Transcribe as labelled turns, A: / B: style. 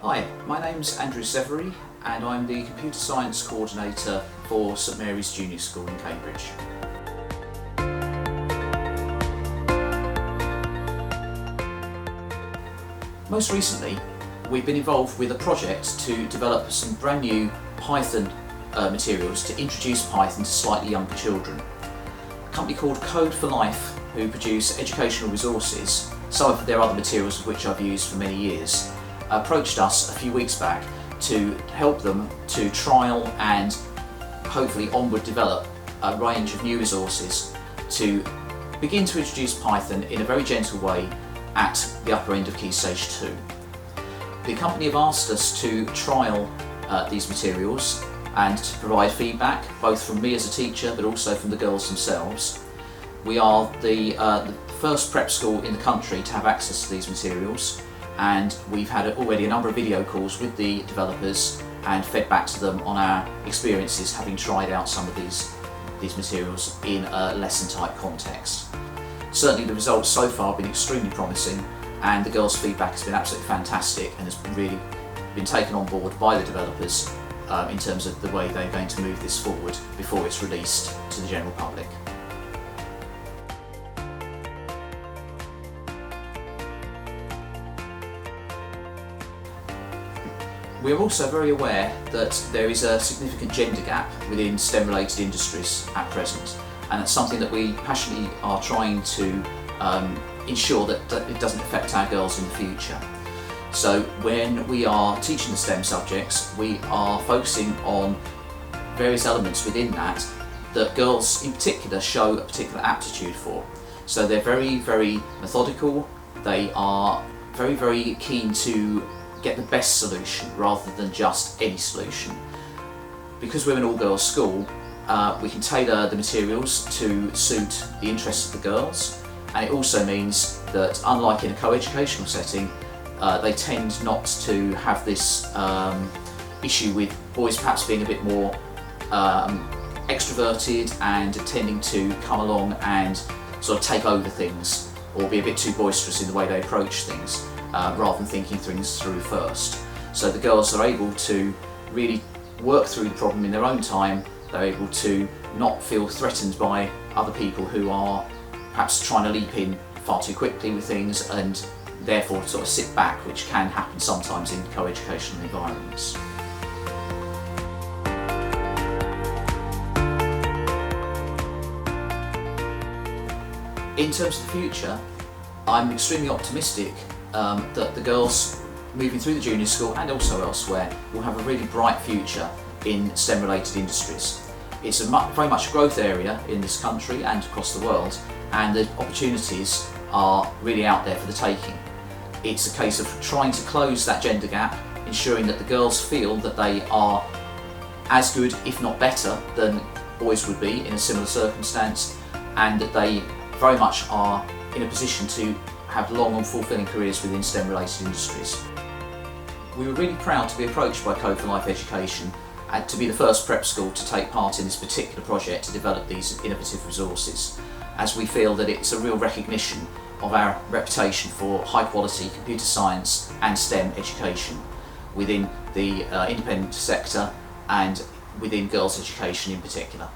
A: Hi, my name's Mr Sevrey and I'm the Computer Science Coordinator for St Mary's Junior School in Cambridge. Most recently, we've been involved with a project to develop some brand new Python materials to introduce Python to slightly younger children. A company called Code for Life, who produce educational resources, some of their other materials of which I've used for many years, approached us a few weeks back to help them to trial and hopefully onward develop a range of new resources to begin to introduce Python in a very gentle way at the upper end of Key Stage 2. The company have asked us to trial these materials and to provide feedback both from me as a teacher but also from the girls themselves. We are the first prep school in the country to have access to these materials, and we've had already a number of video calls with the developers and fed back to them on our experiences having tried out some of these materials in a lesson type context. Certainly the results so far have been extremely promising, and the girls' feedback has been absolutely fantastic and has really been taken on board by the developers in terms of the way they're going to move this forward before it's released to the general public. We are also very aware that there is a significant gender gap within STEM-related industries at present, and that's something that we passionately are trying to ensure that it doesn't affect our girls in the future. So when we are teaching the STEM subjects, we are focusing on various elements within that girls in particular show a particular aptitude for. So they're very, very methodical, they are very, very keen to get the best solution rather than just any solution. Because we're an all-girls school, we can tailor the materials to suit the interests of the girls, and it also means that unlike in a co-educational setting, they tend not to have this issue with boys perhaps being a bit more extroverted and tending to come along and sort of take over things or be a bit too boisterous in the way they approach things, rather than thinking things through first. So the girls are able to really work through the problem in their own time. They're able to not feel threatened by other people who are perhaps trying to leap in far too quickly with things, and therefore sort of sit back, which can happen sometimes in co-educational environments. In terms of the future, I'm extremely optimistic that the girls moving through the junior school and also elsewhere will have a really bright future in STEM-related industries. It's very much a growth area in this country and across the world, and the opportunities are really out there for the taking. It's a case of trying to close that gender gap, ensuring that the girls feel that they are as good, if not better, than boys would be in a similar circumstance, and that they very much are in a position to have long and fulfilling careers within STEM-related industries. We were really proud to be approached by Code for Life Education and to be the first prep school to take part in this particular project to develop these innovative resources, as we feel that it's a real recognition of our reputation for high quality computer science and STEM education within the independent sector and within girls' education in particular.